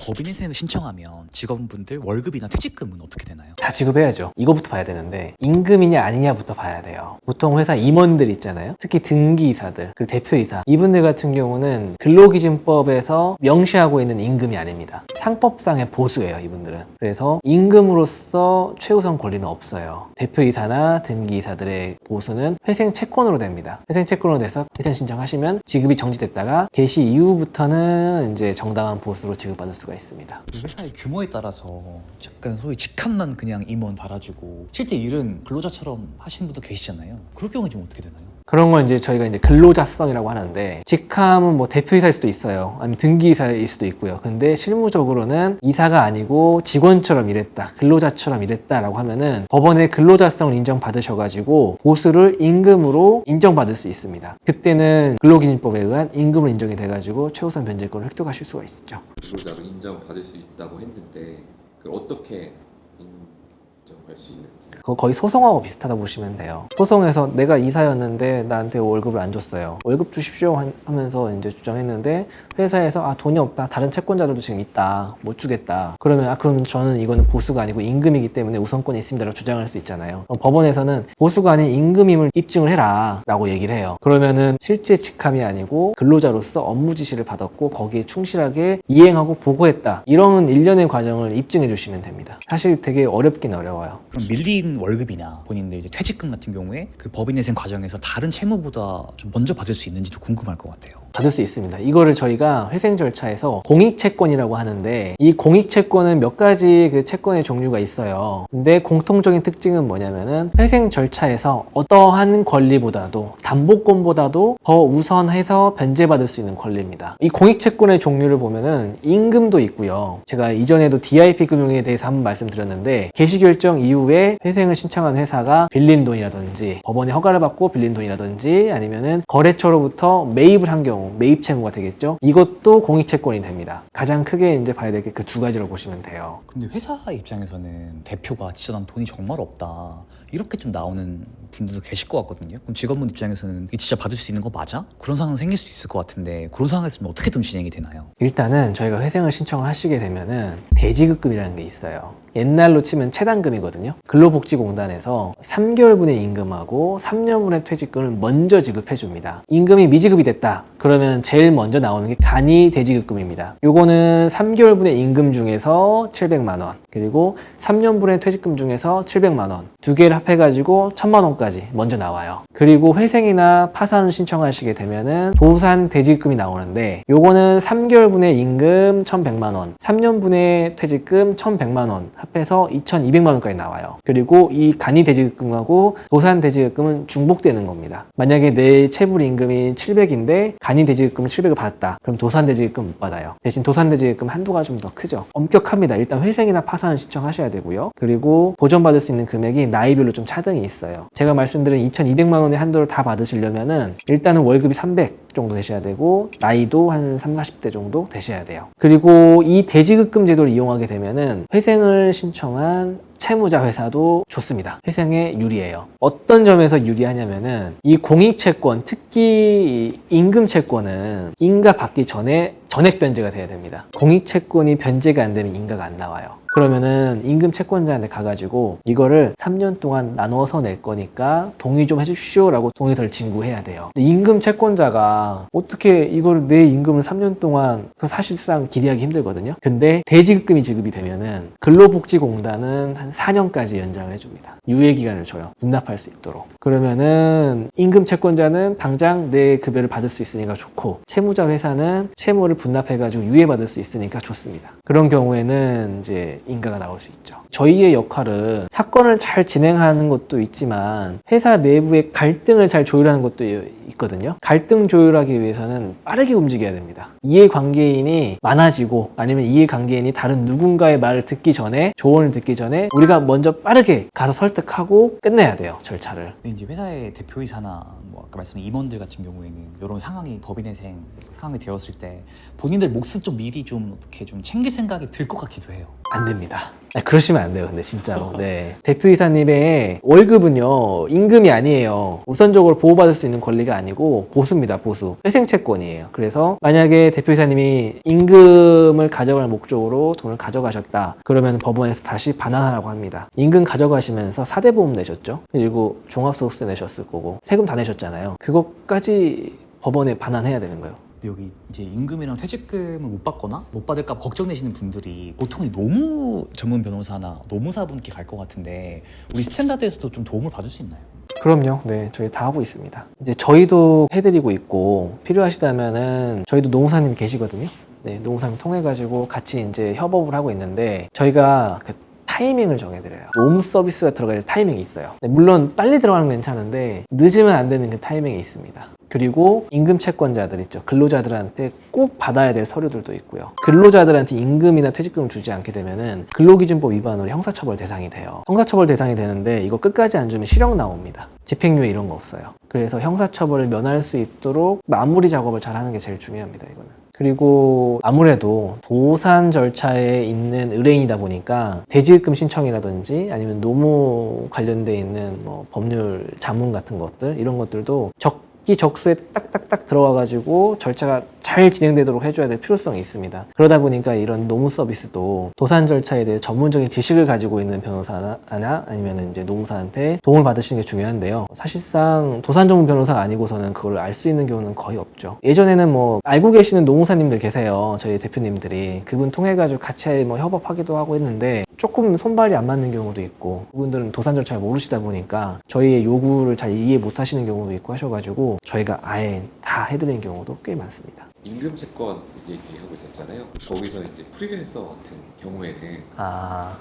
법인회사에 신청하면 직원분들 월급이나 퇴직금은 어떻게 되나요? 다 지급해야죠. 이거부터 봐야 되는데 임금이냐 아니냐부터 봐야 돼요. 보통 회사 임원들 있잖아요. 특히 등기이사들, 그리고 대표이사 이분들 같은 경우는 근로기준법에서 명시하고 있는 임금이 아닙니다. 상법상의 보수예요, 이분들은. 그래서 임금으로서 최우선 권리는 없어요. 대표이사나 등기이사들의 보수는 회생 채권으로 됩니다. 회생 채권으로 돼서 회생 신청하시면 지급이 정지됐다가 개시 이후부터는 이제 정당한 보수로 지급받을 수가 있습니다. 회사의 규모에 따라서 약간 소위 직함만 그냥 임원 달아주고 실제 일은 근로자처럼 하시는 분도 계시잖아요. 그럴 경우는 좀 어떻게 되나요? 그런 건 이제 저희가 이제 근로자성이라고 하는데, 직함은 뭐 대표이사일 수도 있어요. 아니면 등기이사일 수도 있고요. 근데 실무적으로는 이사가 아니고 직원처럼 일했다, 근로자처럼 일했다라고 하면은 법원의 근로자성을 인정받으셔가지고 보수를 임금으로 인정받을 수 있습니다. 그때는 근로기준법에 의한 임금으로 인정이 돼가지고 최우선 변제권을 획득하실 수가 있죠. 근로자로 인정받을 수 있다고 했는데 그걸 어떻게 인정할 수 있는지. 그거 거의 소송하고 비슷하다 보시면 돼요. 소송에서 내가 이사였는데 나한테 월급을 안 줬어요. 월급 주십시오 하면서 이제 주장했는데 회사에서 돈이 없다, 다른 채권자들도 지금 있다, 못 주겠다. 그러면 그럼 저는 이거는 보수가 아니고 임금이기 때문에 우선권이 있습니다라고 주장할 수 있잖아요. 법원에서는 보수가 아닌 임금임을 입증을 해라 라고 얘기를 해요. 그러면은 실제 직함이 아니고 근로자로서 업무 지시를 받았고 거기에 충실하게 이행하고 보고했다, 이런 일련의 과정을 입증해 주시면 됩니다. 사실 되게 어렵긴 어려워요. 그럼 밀린 월급이나 본인들 이제 퇴직금 같은 경우에 그 법인회생 과정에서 다른 채무보다 좀 먼저 받을 수 있는지도 궁금할 것 같아요. 받을 수 있습니다. 이거를 저희가 회생 절차에서 공익채권이라고 하는데, 이 공익채권은 몇 가지 그 채권의 종류가 있어요. 근데 공통적인 특징은 뭐냐면은 회생 절차에서 어떠한 권리보다도 담보권보다도 더 우선해서 변제받을 수 있는 권리입니다. 이 공익채권의 종류를 보면은 임금도 있고요. 제가 이전에도 DIP 금융에 대해서 한번 말씀드렸는데, 개시결정 이후에 회생을 신청한 회사가 빌린 돈이라든지 법원의 허가를 받고 빌린 돈이라든지 아니면은 거래처로부터 매입을 한 경우 매입 채무가 되겠죠. 이것도 공익채권이 됩니다. 가장 크게 이제 봐야 될 게 그 두 가지로 보시면 돼요. 근데 회사 입장에서는 대표가 진짜 난 돈이 정말 없다 이렇게 좀 나오는 분들도 계실 것 같거든요. 그럼 직원분 입장에서는 이게 진짜 받을 수 있는 거 맞아? 그런 상황 생길 수 있을 것 같은데 그런 상황에서 좀 어떻게 좀 진행이 되나요? 일단은 저희가 회생을 신청을 하시게 되면은 대지급금이라는 게 있어요. 옛날로 치면 체당금이거든요. 근로복지공단에서 3개월분의 임금하고 3년분의 퇴직금을 먼저 지급해 줍니다. 임금이 미지급이 됐다 그러면 제일 먼저 나오는 게 간이 대지급금입니다. 요거는 3개월분의 임금 중에서 700만 원, 그리고 3년분의 퇴직금 중에서 700만 원, 두 개를 합해가지고 1000만 원까지 먼저 나와요. 그리고 회생이나 파산을 신청하시게 되면은 도산 대지급금이 나오는데, 요거는 3개월분의 임금 1100만 원, 3년분의 퇴직금 1100만 원 합해서 2200만 원까지 나와요. 그리고 이 간이 대지급금하고 도산 대지급금은 중복되는 겁니다. 만약에 내 체불 임금이 700인데 간이 대지급금을 700을 받았다, 그럼 도산 대지급금 못 받아요. 대신 도산 대지급금 한도가 좀 더 크죠. 엄격합니다. 일단 회생이나 파산을 신청하셔야 되고요. 그리고 보전받을 수 있는 금액이 나이별로 좀 차등이 있어요. 제가 말씀드린 2200만 원의 한도를 다 받으시려면은 일단은 월급이 300 정도 되셔야 되고 나이도 한 30, 40대 정도 되셔야 돼요. 그리고 이 대지급금 제도를 이용하게 되면은 회생을 신청한 채무자 회사도 좋습니다. 회생에 유리해요. 어떤 점에서 유리하냐면은 이 공익채권, 특히 임금채권은 인가 받기 전에 전액 변제가 돼야 됩니다. 공익채권이 변제가 안 되면 인가가 안 나와요. 그러면은 임금 채권자한테 가가지고 이거를 3년 동안 나눠서 낼 거니까 동의 좀 해주십시오 라고 동의서를 진구해야 돼요. 근데 임금 채권자가 어떻게 이걸 내 임금을 3년 동안, 그 사실상 기대하기 힘들거든요. 근데 대지급금이 지급이 되면은 근로복지공단은 한 4년까지 연장을 해줍니다. 유예기간을 줘요. 분납할 수 있도록. 그러면은 임금 채권자는 당장 내 급여를 받을 수 있으니까 좋고, 채무자 회사는 채무를 분납해가지고 유예받을 수 있으니까 좋습니다. 그런 경우에는 이제 인가가 나올 수 있죠. 저희의 역할은 사건을 잘 진행하는 것도 있지만 회사 내부의 갈등을 잘 조율하는 것도 있거든요. 갈등 조율하기 위해서는 빠르게 움직여야 됩니다. 이해관계인이 많아지고 아니면 이해관계인이 다른 누군가의 말을 듣기 전에, 조언을 듣기 전에 우리가 먼저 빠르게 가서 설득하고 끝내야 돼요, 절차를. 근데 이제 회사의 대표이사나 뭐 아까 말씀한 임원들 같은 경우에는 이런 상황이 법인회생 상황이 되었을 때 본인들 몫은 좀 미리 좀 어떻게 좀 챙길 생각이 들 것 같기도 해요. 안 됩니다. 그러시면 안 돼요. 근데 진짜로. 네. 대표이사님의 월급은요, 임금이 아니에요. 우선적으로 보호받을 수 있는 권리가 아니고 보수입니다. 보수. 회생채권이에요. 그래서 만약에 대표이사님이 임금을 가져갈 목적으로 돈을 가져가셨다. 그러면 법원에서 다시 반환하라고 합니다. 임금 가져가시면서 4대 보험 내셨죠. 그리고 종합소득세 내셨을 거고 세금 다 내셨잖아요. 그것까지 법원에 반환해야 되는 거예요. 근데 여기 이제 임금이랑 퇴직금을 못 받거나 못 받을까 봐 걱정되시는 분들이 보통은 노무 전문 변호사나 노무사분께 갈 것 같은데 우리 스탠다드에서도 좀 도움을 받을 수 있나요? 그럼요. 네, 저희 다 하고 있습니다. 이제 저희도 해드리고 있고 필요하시다면은 저희도 노무사님 계시거든요. 네, 노무사님 통해가지고 같이 이제 협업을 하고 있는데 저희가 그 타이밍을 정해드려요. 노무 서비스가 들어갈 타이밍이 있어요. 네, 물론 빨리 들어가는 건 괜찮은데 늦으면 안 되는 그 타이밍이 있습니다. 그리고 임금 채권자들 있죠. 근로자들한테 꼭 받아야 될 서류들도 있고요. 근로자들한테 임금이나 퇴직금을 주지 않게 되면은 근로기준법 위반으로 형사처벌 대상이 돼요. 형사처벌 대상이 되는데 이거 끝까지 안 주면 실형 나옵니다. 집행유예 이런 거 없어요. 그래서 형사처벌을 면할 수 있도록 마무리 작업을 잘 하는 게 제일 중요합니다. 이거는. 그리고 아무래도 도산 절차에 있는 의뢰인이다 보니까 대지급금 신청이라든지 아니면 노무 관련돼 있는 뭐 법률 자문 같은 것들 이런 것들도 적기적소에 딱딱딱 들어와가지고 절차가 잘 진행되도록 해줘야 될 필요성이 있습니다. 그러다 보니까 이런 노무 서비스도 도산 절차에 대해 전문적인 지식을 가지고 있는 변호사나 아니면 이제 노무사한테 도움을 받으시는 게 중요한데요. 사실상 도산 전문 변호사가 아니고서는 그걸 알 수 있는 경우는 거의 없죠. 예전에는 뭐 알고 계시는 노무사님들 계세요. 저희 대표님들이 그분 통해가지고 같이 뭐 협업하기도 하고 했는데 조금 손발이 안 맞는 경우도 있고 그분들은 도산 절차를 모르시다 보니까 저희의 요구를 잘 이해 못 하시는 경우도 있고 하셔가지고 저희가 아예 다 해드리는 경우도 꽤 많습니다. 임금 채권 얘기하고 있었잖아요. 거기서 이제 프리랜서 같은 경우에는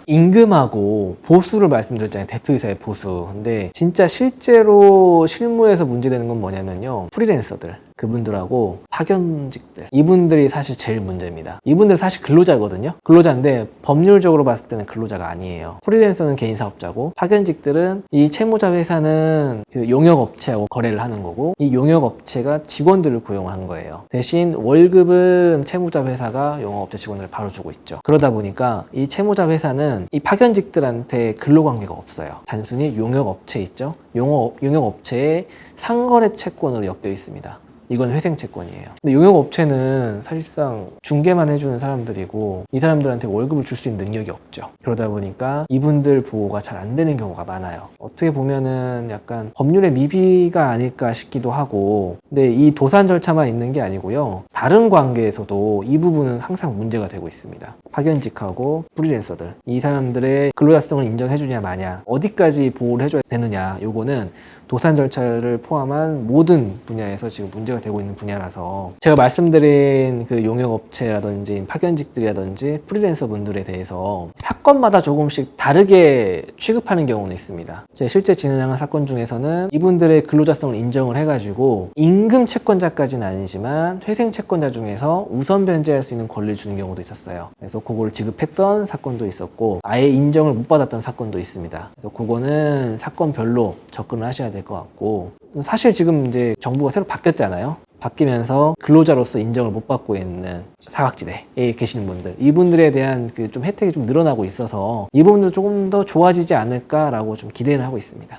임금하고 보수를 말씀드렸잖아요. 대표이사의 보수. 근데 진짜 실제로 실무에서 문제되는 건 뭐냐면요. 프리랜서들. 그분들하고 파견직들. 이분들이 사실 제일 문제입니다. 이분들 사실 근로자거든요. 근로자인데 법률적으로 봤을 때는 근로자가 아니에요. 프리랜서는 개인 사업자고 파견직들은 이 채무자 회사는 그 용역업체하고 거래를 하는 거고 이 용역업체가 직원들을 고용한 거예요. 대신 월급은 채무자 회사가 용역업체 직원을 바로 주고 있죠. 그러다 보니까 이 채무자 회사는 이 파견직들한테 근로관계가 없어요. 단순히 용역업체 있죠. 용역업체의 상거래 채권으로 엮여 있습니다. 이건 회생채권이에요. 근데 용역업체는 사실상 중개만 해주는 사람들이고 이 사람들한테 월급을 줄 수 있는 능력이 없죠. 그러다 보니까 이분들 보호가 잘 안 되는 경우가 많아요. 어떻게 보면은 약간 법률의 미비가 아닐까 싶기도 하고 근데 이 도산 절차만 있는 게 아니고요. 다른 관계에서도 이 부분은 항상 문제가 되고 있습니다. 파견직하고 프리랜서들 이 사람들의 근로자성을 인정해주냐 마냐 어디까지 보호를 해줘야 되느냐 요거는 도산 절차를 포함한 모든 분야에서 지금 문제가 되고 있는 분야라서 제가 말씀드린 그 용역업체라든지 파견직들이라든지 프리랜서 분들에 대해서 사건마다 조금씩 다르게 취급하는 경우는 있습니다. 제가 실제 진행한 사건 중에서는 이분들의 근로자성을 인정을 해가지고 임금 채권자까지는 아니지만 회생 채권자 중에서 우선 변제할 수 있는 권리를 주는 경우도 있었어요. 그래서 그거를 지급했던 사건도 있었고 아예 인정을 못 받았던 사건도 있습니다. 그래서 그거는 사건별로 접근을 하셔야 될 것 같고 사실 지금 이제 정부가 새로 바뀌었잖아요. 바뀌면서 근로자로서 인정을 못 받고 있는 사각지대에 계시는 분들 이분들에 대한 그 좀 혜택이 좀 늘어나고 있어서 이 부분도 조금 더 좋아지지 않을까라고 좀 기대를 하고 있습니다.